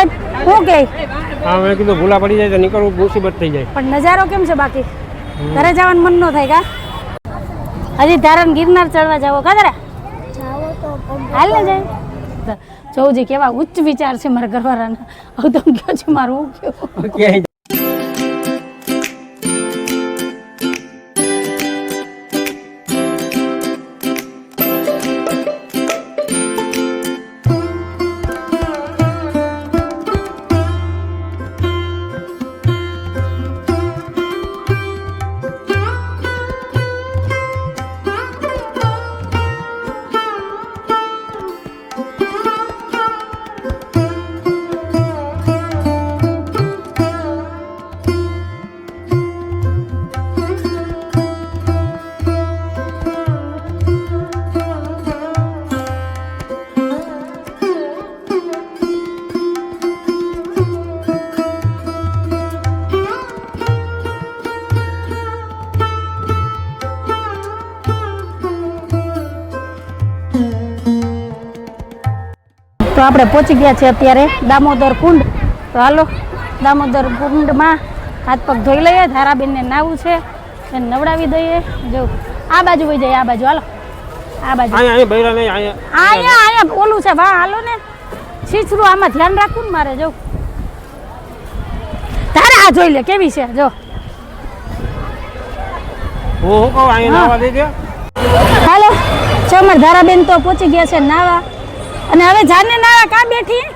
સાહેબ શું કહે? હા મેં કીધું ભૂલા પડી જાય તો નીકળવું મુસીબત થઈ જાય. પણ નજારો કેમ છે બાકી? ઘરે જવાનું મન ન થાય કા? હજી ધારણ ગિરનાર ચડવા જાવો કા તારા? હાલ ને જાય જોજી કેવા ઉચ્ચ વિચાર છે મારા ઘરવાળાના. હવે તમે કહો છો મારું હું કેવું? તો આપણે પહોંચી ગયા છે અત્યારે દામોદર કુંડ. તો હાલો દામોદર કુંડમાં હાથ પગ ધોઈ લઈએ. ધારાબેનને નાવું છે એને નવડાવી દઈએ. જો આ બાજુ વહી જાય, આ બાજુ હાલો, આ બાજુ અહીંયા ઓલું છે વાહ હાલો ને. છીછરું આમાં ધ્યાન રાખવું ને મારે. જો તારે આ જોઈ લે કેવી છે. જો હાલો ચમર ધારાબેન તો પહોંચી ગયા છે નાવા. અને હવે જાને નાવા કા બેઠી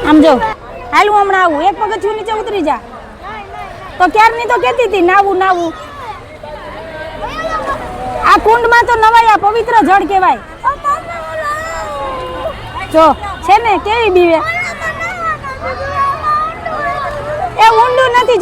આમ જો હાલ હું હમણાં આવું. એક પગથિયું નીચે ઉતરી જા. તો ક્યારની તો કહેતી હતી નાવું નાવું. આ કુંડમાં તો નવાયા પવિત્ર જળ કહેવાય. જો છે ને કેવી બીવે. એ ઊંડું નથી.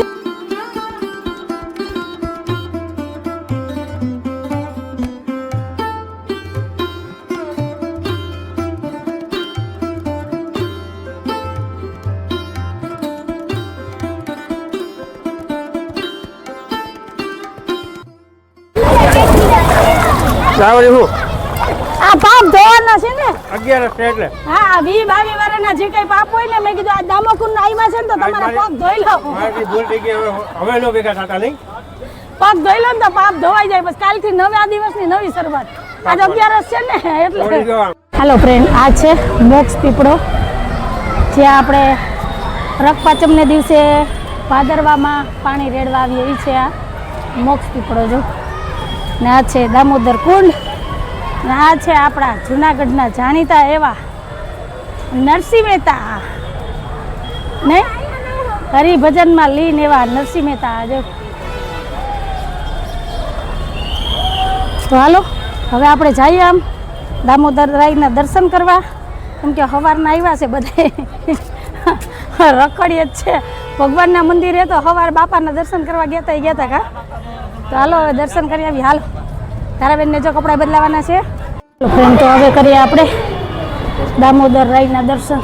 આ પાપ ધોવાના છે ને 11 છે એટલે. હા 20-22 વર્ષના જે કઈ પાપ હોય ને મેં કીધું આ દામોકુંડ આવ્યા છે ને તો તમારા પગ ધોઈ લો. મારી ભૂલ થઈ ગઈ. હવે નો ભેગા થતા નહીં. પગ ધોઈ લો ને તો પાપ ધોવાઈ જાય. બસ કાલથી નવા દિવસની નવી શરૂઆત. આજ 11 છે ને એટલે. હાલો ફ્રેન્ડ, આ છે મોક્ષ પીપળો જ્યાં આપણે રખપાચમને દિવસે ભાદરવામાં પાણી રેડવા આવીએ. એ છે આ મોક્ષ પીપળો. જો ને આ છે દામોદર કુંડ. ને આ છે આપણા જૂનાગઢના જાણીતા એવા નરસિંહ મહેતા ને હરિભજનમાં લીન એવા નરસિંહ મહેતા. જો તો હાલો હવે આપણે જઈએ આમ દામોદર રાયના દર્શન કરવા. કેમ કે સવારના આવ્યા છે બધા રખડીએ જ છે. ભગવાનના મંદિરે તો સવાર બાપાના દર્શન કરવા ગયા હતા કા. તો હાલો હવે દર્શન કરી આવી. હાલો ધારાબેનને જો કપડાં બદલાવાના છે. ફ્રેન્ડ તો હવે કરીએ આપણે દામોદર રાયના દર્શન.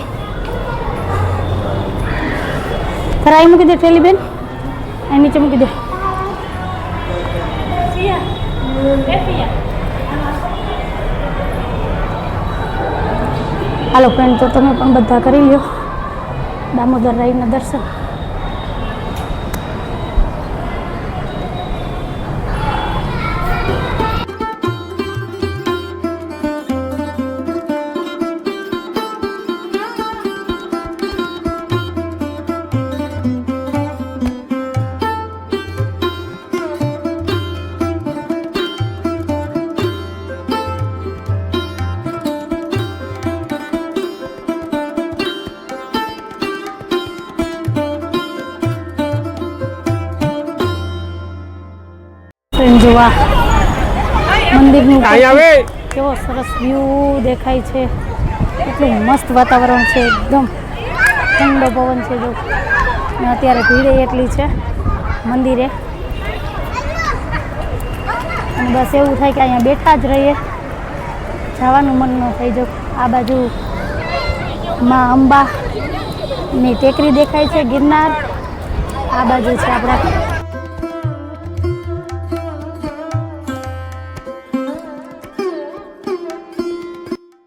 રાય મૂકી દે ઠેલી બેન, અહીં નીચે મૂકી દે. હાલો ફ્રેન્ડ તો તમે પણ બધા કરી લ્યો દામોદર રાયના દર્શન. જોવા મંદિરનું કેવો સરસ વ્યૂ દેખાય છે. એટલું મસ્ત વાતાવરણ છે. એકદમ ઠંડો પવન છે. જો અત્યારે ભીડ એટલી છે મંદિરે. અને બસ એવું થાય કે અહીંયા બેઠા જ રહીએ, જવાનું મન ન થઈ. જો આ બાજુ માં અંબાની ટેકરી દેખાય છે, ગિરનાર. આ બાજુ છે આપણા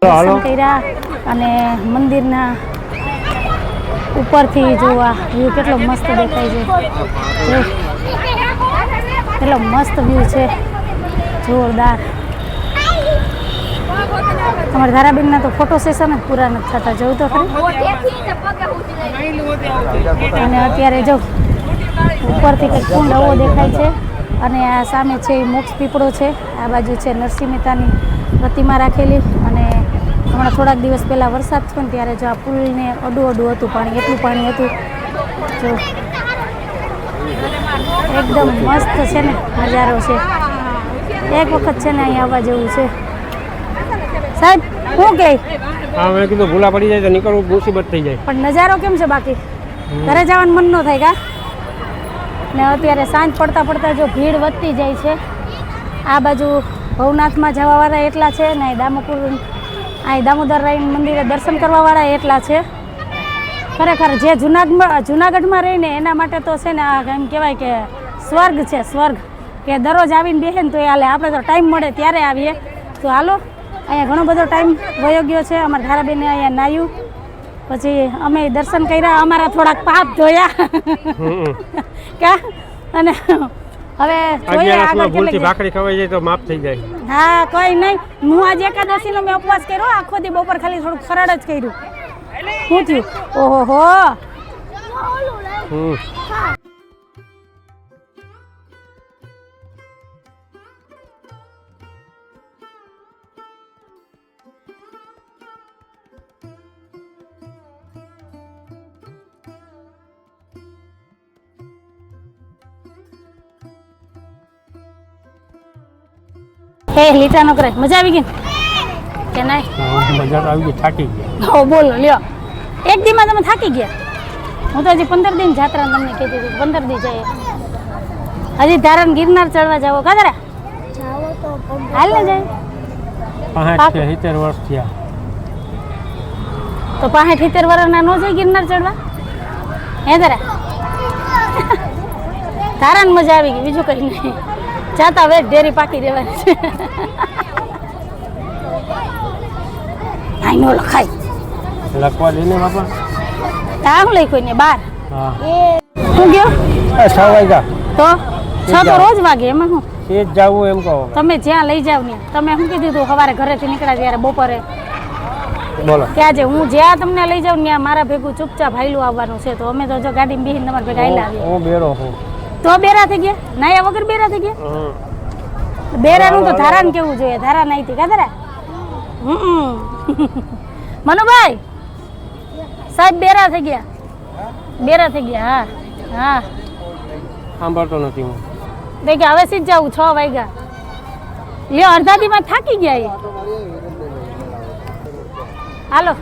દર્શન કર્યા અને મંદિરના ઉપરથી જોવા વ્યૂ કેટલો મસ્ત દેખાય છે જો, કેટલો મસ્ત વ્યૂ છે, જોરદાર. તમારા ધારાબેનના તો ફોટો સેશન જ પૂરા નથી થતા, જોયું તો ખરી. અને અત્યારે જો ઉપરથી કંઈક કુંડ આવો દેખાય છે અને આ સામે છે એ મોક્ષ પીપળો છે, આ બાજુ છે નરસિંહ મહેતાની પ્રતિમા રાખેલી. અને હમણાં થોડાક દિવસ પહેલાં વરસાદ થયો ને ત્યારે જો આ પુલને અડું હતું પાણી, એટલું પાણી હતું જો, એકદમ મસ્ત છે ને નજારો છે. એક વખત છે ને અહીં આવવા જેવું છે. સાહેબ શું કહે? હા, મેં કીધું ભૂલા પડી જાય તો નીકળવું મુસીબત થઈ જાય. પણ નજારો કેમ છે બાકી? ઘરે જવાનું મન ન થાય કા? ને અત્યારે સાંજ પડતા પડતા જો ભીડ વધતી જાય છે. આ બાજુ ભવનાથમાં જવાવાળા એટલા છે ને દામોપુર અહીં દામોદર રાયણ મંદિરે દર્શન કરવાવાળા એટલા છે. ખરેખર જે જુનાગઢમાં રહીને એના માટે તો છે ને આ એમ કહેવાય કે સ્વર્ગ છે, સ્વર્ગ. કે દરરોજ આવીને બેસે ને તો એ હાલે, આપણે તો ટાઈમ મળે ત્યારે આવીએ. તો હાલો, અહીંયા ઘણો બધો ટાઈમ વયો ગયો છે. અમારા ધારાબેને અહીંયા નાહ્યું, પછી અમે દર્શન કર્યા, અમારા થોડાક પાપ ધોયા કા, અને હવે જોઈએ આગળ ભૂલથી ભાખરી ખવાઈ જાય તો માફ થઈ જાય. હા, કોઈ નહીં. હું આજે એકાદશીનો મેં ઉપવાસ કર્યો, આખો દી બપોર ખાલી થોડુંક ફરાળ જ કર્યું. શું થયું? ઓહો. હે લીટા નો કરે, મજા આવી ગઈ કે નહીં? મજા તો આવી ગઈ, થાકી ગયા. હો બોલો લ્યો, એક દીમાં તમે થાકી ગયા? હું તો હજી 15 દિન જાત્રા તમને કહેતી હતી, 15 દી જાય. હજી ધારણ ગિરનાર ચડવા જાવ કા તારા? હાલ ને જાય 65 વર્ષ થયા તો 65 વર્ષના નો જાય ગિરનાર ચડવા? હે તારા ધારણ મજા આવી ગઈ, બીજું કઈ નહીં. જાતા વેટ ઢેરી પાકી દેવાની છે. આઈ નો લખાય લખવા દઈને બાપા. તા હું લખ્યું ને 12. હા, શું ગયો? 6 વાગ્યા તો 6 તો રોજ વાગે, એમાં શું? એ જ જાવું એમ કહો. તમે જ્યાં લઈ જાવ ને, તમે શું કીધું હતું સવારે ઘરેથી નીકળ્યા ત્યારે બપોરે? બોલો. કે આજે હું જ્યાં તમને લઈ જાઉં ત્યાં મારા ભેગું ચૂપચાપ હાઈલું આવવાનું છે. તો અમે તો જો ગાડીમાં બેસીને તમારા ભેગા હાઈલા આવીએ. હું બેરો છું. તો બેરા થઈ ગયા? નાયા વગર બેરા થઈ ગયા? બેરાનું તો ધારાને કેવું જોઈએ, ધારા નહીં હતી કા ધારા? મનુભાઈ સાહેબ બેરા થઈ ગયા, બેરા થઈ ગયા. હા હા, સાંભળતો નથી હું. દેખ હવે સીધ જાવું, 6 વાગ્યા. લ્યો અડધા દીમાં થાકી ગયા એ. હાલો,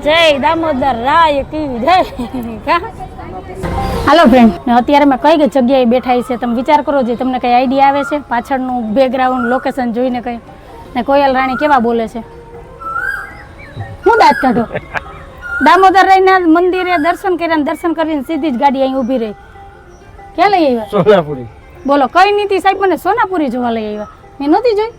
જય દામોદર રાય કી જય. હાલો ફ્રેન્ડ, અત્યારે મેં કઈ જગ્યાએ બેઠા છે તમે વિચાર કરો. જે તમને કઈ આઈડિયા આવે છે પાછળનું બેકગ્રાઉન્ડ લોકેશન જોઈને કઈ? ને કોયલ રાણી કેવા બોલે છે? હું દાંત કાઢો. દામોદર રાયના મંદિરે દર્શન કર્યા, દર્શન કરીને સીધી જ ગાડી અહીં ઊભી રહી. ક્યાં લઈ આવ્યા? સોનાપુરી. બોલો કઈ નીતિ સાહેબ મને સોનાપુરી જોવા લઈ આવ્યા? મેં નહોતી જોઈ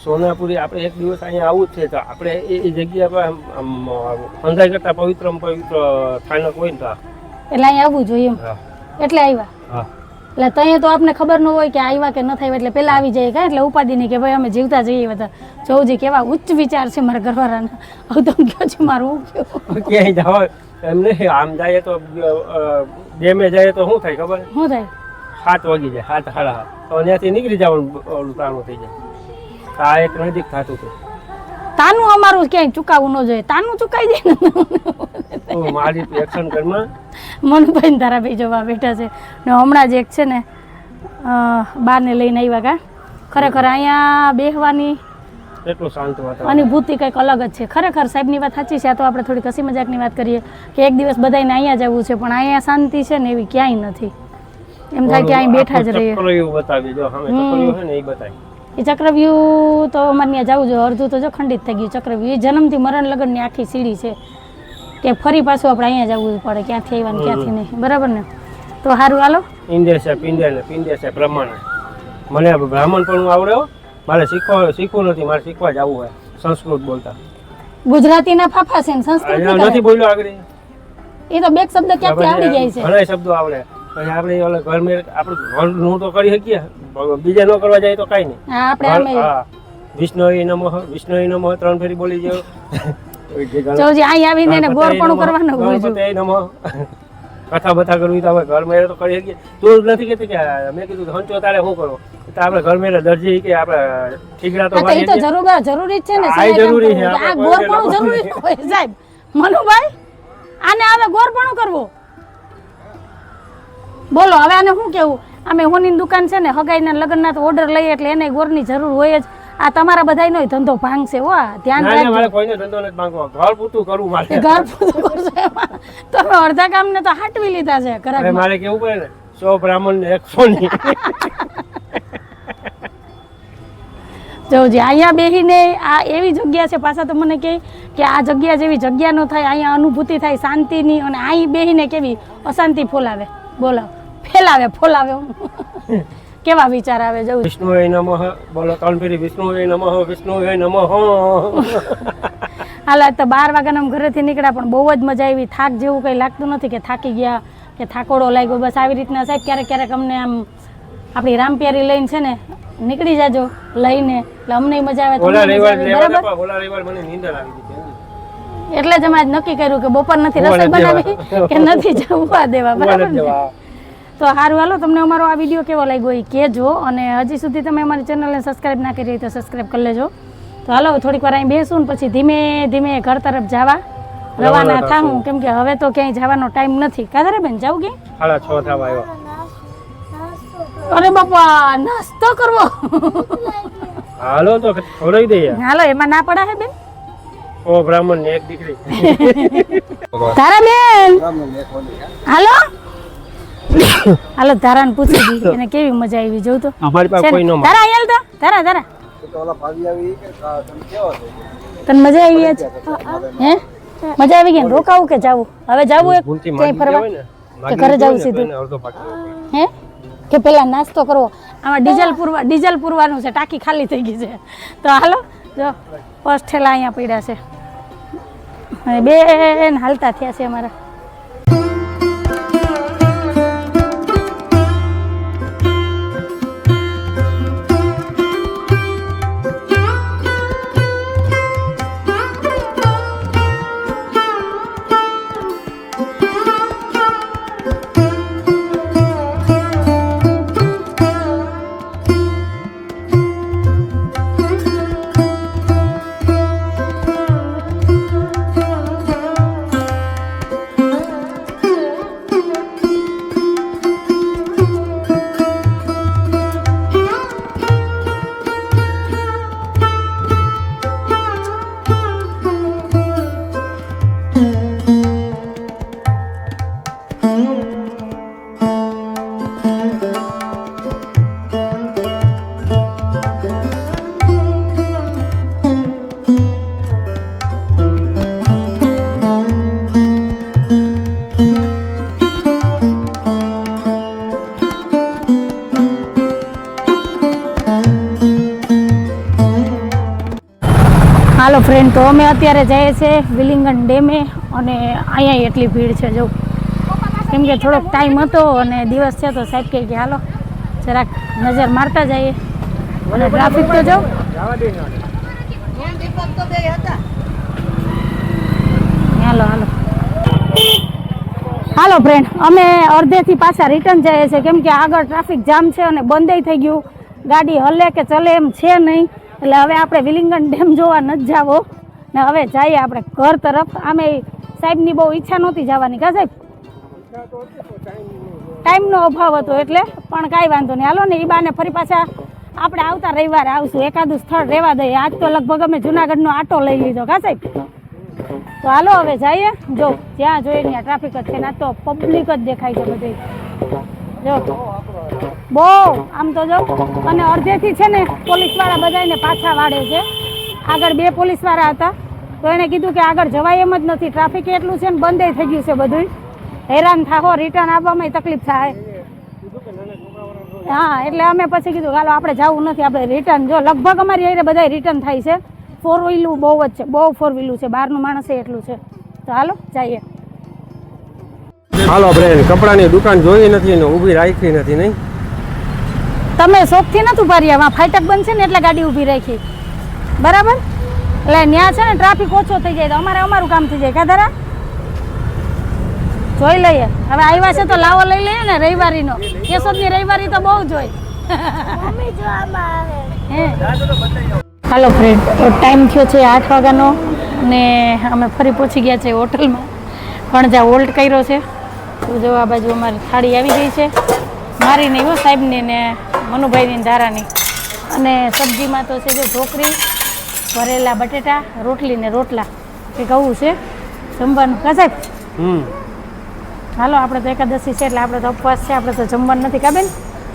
સોનાપુરી. આપણે એક દિવસ અહીંયા આવું જ છે તો આપણે એ જગ્યા પર અંદાજ કરતા પવિત્ર સ્થાનક હોય ને તો એટલે અહીંયા આવવું જોઈએ એમ, એટલે આવ્યા. હા, એટલે ત્યાં તો આપને ખબર ન હોય કે આવ્યા કે ન થાય, એટલે પેલા આવી જાય કા, એટલે ઉપાધિ નહીં કે ભાઈ અમે જીવતા જઈએ બધા. જોઉજી કેવા ઉચ્ચ વિચાર છે મારા ઘરવાળાના. હવે તમે કહો છો મારું ક્યાંય જાવ એમ નહીં. આમ જાય તો ડેમે જાય તો શું થાય ખબર? શું થાય? 7 વાગી જાય, 7 સાડા 7 તો ત્યાંથી નીકળી જવાનું તાણું થઈ જાય. આ એક નજીક થતું હતું. તાનું અમારું ક્યાંય ચુકાવવું ન જોઈએ, તાનું ચુકાઈ જાય ને. મારી એક્શન ઘરમાં મનુભાઈ ને તારાભાઈ જોવા બેઠા છે ને હમણાં જ એક છે ને બારને લઈને આવ્યા કા. ખરેખર અહીંયા બેહવાની એટલું શાંત વાતાવરણ, અનુભૂતિ કંઈક અલગ જ છે. ખરેખર સાહેબની વાત સાચી છે. આ તો આપણે થોડી કસી મજાકની વાત કરીએ કે એક દિવસ બધાને અહીંયા જવું છે, પણ અહીંયા શાંતિ છે ને એવી ક્યાંય નથી. એમ થાય કે અહીં બેઠા જ રહીએ. ચક્રવ્યૂહ બતાવી જો, સામે ચક્રવ્યૂહ છે ને એ બતાવી. એ ચક્રવ્યૂહ તો અમારે ત્યાં જવું જોઈએ. અડધું તો જો ખંડિત થઈ ગયું ચક્રવ્યૂહ. એ જન્મથી મરણ લગનની આખી સીડી છે કે ફરી પાછું આપણે અહીંયા જવું પડે, ક્યાંથી આવ્યા ને ક્યાંથી નહીં. બરાબર ને? તો સારું હાલો. ઈંડે છે પિંડે ને પિંડે છે બ્રાહ્મણ. મને બ્રાહ્મણ પણ આવડે હો. મારે શીખવું નથી, મારે શીખવા જવું હોય સંસ્કૃત બોલતા. ગુજરાતીના ફાફા છે ને સંસ્કૃત નથી બોલ્યો આગળ. એ તો બે શબ્દ ક્યાંથી આવડી જાય છે. ઘણા શબ્દો આવડે પછી આપણે ઓલા ઘર મેં આપણે ઘરનું તો કરી શકીએ બીજા ન કરવા જાય તો કાંઈ નહીં. હા આપણે આમે હા વિષ્ણુએ નમઃ 3 ફેરી બોલી જાવ. ચૌજી અહીં આવીને એને ગોરપણું કરવાનું પૂછ્યું. ગણપતે નમઃ કથા બથા કરવી તો હવે ઘર મેરે તો કરી શકીએ. તું નથી કહેતી કે મેં કીધું હંચો તારે શું કરો તો આપણે ઘર મેરે દરજી કે આપણે ઠીકરા તો એ તો જરૂરી જ છે ને. આ જરૂરી છે. આ ગોરપણું જરૂરી હોય સાહેબ. મનુભાઈ આને હવે ગોરપણું કરવું બોલો હવે આને શું કેવું. અમે હોની દુકાન છે ને હગાઈના લગ્નના તો ઓર્ડર લઈએ એટલે એને ગોરની જરૂર હોય જ. આ તમારા બધાયનો ધંધો ભાંગશે હો ધ્યાન રાખજો. મારે કોઈને ધંધો નથી માંગવો ઘર પૂરતું કરવું મારે. ઘર પૂરતું કરશો એમાં તમે અડધા કામને તો હાટવી લીધા છે હવે મારે કેવું પડે ને 100 બ્રાહ્મણ ને 1 સોની. જોજી અહીંયા બેહીને આ એવી જગ્યા છે પાછા તો મને કહે કે આ જગ્યા જેવી જગ્યા ન થાય અહીંયા અનુભૂતિ થાય શાંતિની અને અહીં બેહીને કેવી અશાંતિ ફેલાવે ફોલાવે કેવા વિચાર આવે જવું. વિષ્ણુએ નમઃ બોલો 3 ફેરી વિષ્ણુએ નમઃ. હાલ તો 12 વાગ્યાના ઘરેથી નીકળ્યા પણ બહુ જ મજા આવી. થાક જેવું કંઈ લાગતું નથી કે થાકી ગયા કે થાકોડો લાગ્યો. બસ આવી રીતના સાહેબ ક્યારેક અમને આમ આપણી રામપ્યારી લઈને છે ને નીકળી જાજો લઈને એટલે અમને મજા આવે. એટલે જ અમે આજ નક્કી કર્યું કે બપોર નથી રસોઈ બનાવી કે નથી જવા દેવા. બરાબર ને? તો સારું હાલો તમને અમારો આ વિડીયો કેવો લાગ્યો એ કહેજો અને હજી સુધી તમે અમારી ચેનલને સબસ્ક્રાઈબ ના કરી હોય તો સબસ્ક્રાઈબ કરી લેજો. તો હાલો થોડીક વાર અહીં બેસું ને પછી ધીમે ધીમે ઘર તરફ જવા રવાના થાઉં કેમ કે હવે તો ક્યાંય જવાનો ટાઈમ નથી. કાદરે બેન જાવ કે 6:30 થવા આવ્યો. અરે બાપા નાસ્તો કરવો. હાલો તો ખવડાવી દઈએ. હાલો એમાં ના પડા હે બેન. ઓ બ્રાહ્મણ ને એક દીકરી. તારા બેન હાલો હાલો તારાને પૂછી દી એને કેવી મજા આવી જોઉં તો. અમારી પાસે કોઈ ન તારા આયલ તો તારા તને મજા આવી આજ હે મજા આવી ગઈ રોકાવું કે જાવું હવે જાવું એક ક્યાંય ફરવા કે ઘરે જાવું સીધું હે કે પેલા નાસ્તો કરવો. આમાં ડીઝલ પૂરવાનું છે ટાંકી ખાલી થઈ ગઈ છે. તો હાલો જો ફર્સ્ટ ઠેલા અહીંયા પડ્યા છે અને બેન હાલતા થયા છે અમારા. હાલો ફ્રેન્ડ તો અમે અત્યારે જઈએ છીએ વિલિંગન ડેમે અને અહીંયા એટલી ભીડ છે જો કેમ કે થોડોક ટાઈમ હતો અને દિવસ છે તો સાહેબ કહે કે હાલો જરાક નજર મારતા જઈએ અને ટ્રાફિક તો જો હાલો હાલો ફ્રેન્ડ અમે અડધેથી પાછા રિટર્ન જઈએ છીએ કેમ કે આગળ ટ્રાફિક જામ છે અને બંધ થઈ ગયું ગાડી હલે કે ચલે એમ છે નહીં એટલે હવે આપણે વિલિંગન ડેમ જોવા નથી જાવો ને હવે જઈએ આપણે ઘર તરફ. આમે સાહેબની બહુ ઈચ્છા નહોતી જવાની કા સાહેબ ટાઈમનો અભાવ હતો એટલે પણ કાંઈ વાંધો નહીં હાલો ને એ બાને ફરી પાછા આપણે આવતા રવિવારે આવશું એકાદું સ્થળ રહેવા દઈએ. આજ તો લગભગ અમે જુનાગઢનો આટો લઈ લીધો કા સાહેબ. તો હાલો હવે જઈએ જો જ્યાં જોઈએ ત્યાં ટ્રાફિક જ છે ને તો પબ્લિક જ દેખાય છે બધી જો બહુ આમ તો જો અને અડધેથી છે ને પોલીસવાળા બધાને પાછા વાળે છે. આગળ 2 પોલીસવાળા હતા તો એણે કીધું કે આગળ જવાય એમ જ નથી ટ્રાફિક એટલું છે ને બંધ થઈ ગયું છે બધું હેરાન થાહો રિટર્ન આપવામાં તકલીફ થાય. હા એટલે અમે પછી કીધું હાલો આપણે જવું નથી આપણે રિટર્ન જો લગભગ અમારી અહીંયા બધા રિટર્ન થાય છે. 4 વ્હીલું બહુ જ છે બહુ 4 વ્હીલું છે બહારનું માણસે એટલું છે. તો હાલો જઈએ હાલો ફ્રેન્ડ, કપડાની દુકાન જોઈ નથી ને ઊભી રાખી નથી નહીં. તમે શોખથી નથી ઉભા રહ્યા, વા ફાટક બનશે ને એટલે ગાડી ઊભી રાખી, બરાબર? એટલે ત્યાં છે ને ટ્રાફિક ઓછો થઈ જાય તો અમારું કામ થઈ જાય. કાધારા જોઈ લઈએ. હવે આવ્યા છે તો લાવો લઈ લઈએ ને રવિવારીનો. કેશોદની રવિવારી તો બહુ જ હોય. હાલો ફ્રેન્ડ, ટાઈમ થયો છે 8 વાગ્યાનો ને અમે ફરી પહોંચી ગયા છે હોટલમાં. પણ જ્યાં હોલ્ડ કર્યો છે તો જો આ બાજુ અમારી થાળી આવી ગઈ છે, મારી નહીં હો, સાહેબની ને મનુભાઈની ધારાની. અને સબ્જીમાં તો છે જો ઢોકરી, ભરેલા બટેટા, રોટલી ને રોટલા કંઈક આવું છે જમવાનું. કા સાહેબ? હાલો, આપણે તો એકાદશી છે એટલે આપણે તો ઉપવાસ છે, આપણે તો જમવાનું નથી. કા બેન?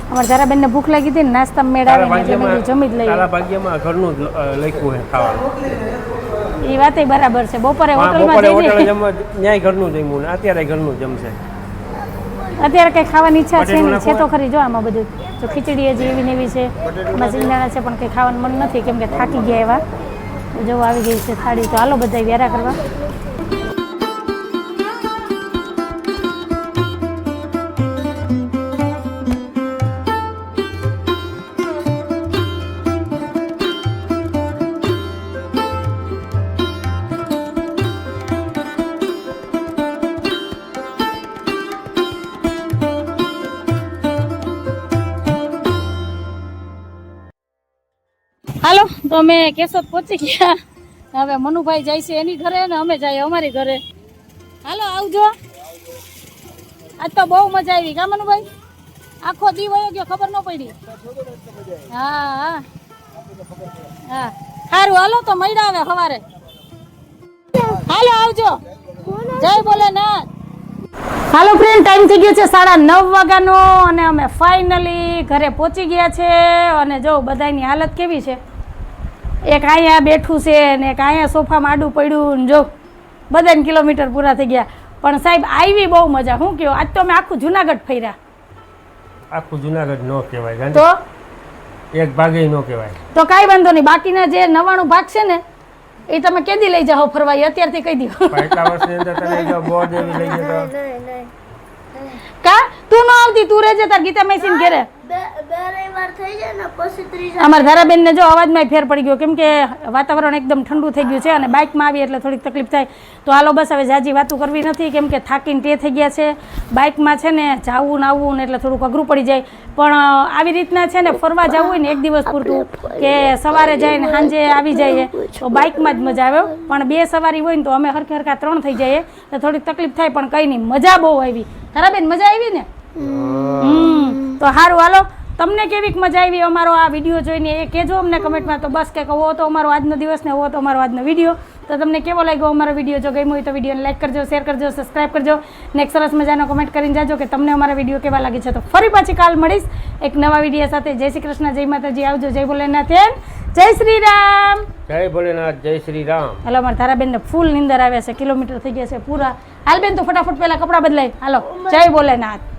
અમારા ધારાબેનને ભૂખ લાગી હતી ને નાસ્તા મેળાવીને જમી જ લઈએ. તારા ભાગ્યમાં ઘરનું લખ્યું છે ખાવાનું. એ વાત બરાબર છે. બપોરે હોટલમાં ન્યાય ઘરનું જમ્યું ને અત્યારે ઘરનું જમશે. અત્યારે કઈ ખાવાની ઈચ્છા છે નહીં. છે તો ખરી જો આમાં બધું જો ખીચડી હજી એવી ને એવી છે, એમાં સિંગદાણા છે પણ કંઈ ખાવાનું મન નથી કેમ કે થાકી ગયા એવા. જો આવી ગઈ છે થાળી, તો હાલો બધા વ્યારા કરવા. હાલો, તો અમે કેશોદ પહોંચી ગયા. હવે મનુભાઈ જાય છે એની ઘરે ને અમે જઈએ અમારી ઘરે. હાલો આવજો. આજ તો બહુ મજા આવી. કા મનુભાઈ? આખો દી વયો ગયો ખબર ન પડી. હા હા હા, સારું હાલો તો મળ્યા હવે સવારે. હાલો આવજો. જય ભોલેનાથ. હાલો ફ્રેન્ડ, ટાઈમ થઈ ગયો છે 9:30 વાગ્યાનો અને અમે ફાઇનલી ઘરે પહોંચી ગયા છે. અને જો બધાની હાલત કેવી છે, એક અહીંયા બેઠું છે ને એક અહીંયા સોફામાં આડું પડ્યું ને જો બધાને કિલોમીટર પૂરા થઈ ગયા. પણ સાહેબ આવી બહુ મજા. શું કહ્યું, આજ તો અમે આખું જુનાગઢ ફર્યા. આખું જુનાગઢ ન કહેવાય તો એક ભાગે ન કહેવાય. તો કાંઈ વાંધો નહીં, બાકીના જે 99 ભાગ છે ને એ તમે કેદી લઈ જાઓ ફરવા, એ અત્યારથી કહી દો. એટલા વર્ષની અંદર તને બોર્ડ એવી લઈ ગયો તો કા તું ન આવતી, તું રહેજે તાર ગીતા મેસીન ઘરે. અમારા ધારાબેન ને જો અવાજમાં ફેર પડી ગયો કેમ કે વાતાવરણ એકદમ ઠંડુ થઈ ગયું છે અને બાઇકમાં આવી એટલે થોડીક તકલીફ થાય. તો હાલો બસ હવે જાજી વાતું કરવી નથી કેમ કે થાકીને તે થઈ ગયા છે. બાઇકમાં છે ને જાવું ને આવવું ને એટલે થોડુંક અઘરું પડી જાય. પણ આવી રીતના છે ને ફરવા જવું હોય ને એક દિવસ પૂરતું કે સવારે જાય ને સાંજે આવી જાય તો બાઇકમાં જ મજા આવે. પણ 2 સવારી હોય ને તો અમે હરખા 3 થઈ જઈએ તો થોડીક તકલીફ થાય. પણ કંઈ નહીં, મજા બહુ આવી. ધારાબેન મજા આવી ને? તો સારું હાલો, તમને કેવીક મજા આવી અમારો આ વિડીયો જોઈને એ કહેજો અમને કમેન્ટમાં. તો બસ કે કહો તો અમારો આજનો દિવસ ને હોવો તો અમારો આજનો વિડીયો. તો તમને કેવો લાગ્યો અમારો વિડીયો? જો ગમ્યો હોય તો વિડીયોને લાઈક કરજો, શેર કરજો, સબસ્ક્રાઈબ કરજો ને એક સરસ મજાનો કમેન્ટ કરીને જાજો કે તમને અમારા વિડીયો કેવા લાગે છે. તો ફરી પાછી કાલ મળીશ એક નવા વિડીયો સાથે. જય શ્રી કૃષ્ણ, જય માતાજી, આવજો. જય ભોલેનાથ, જય શ્રી રામ. જય ભોલેનાથ, જય શ્રી રામ. હાલો, અમારા ધારાબેનને ફૂલ નીંદર આવે છે, કિલોમીટર થઈ ગયા છે પૂરા. હાલ બેન તો ફટાફટ પહેલા કપડાં બદલાય. હાલો, જય ભોલેનાથ.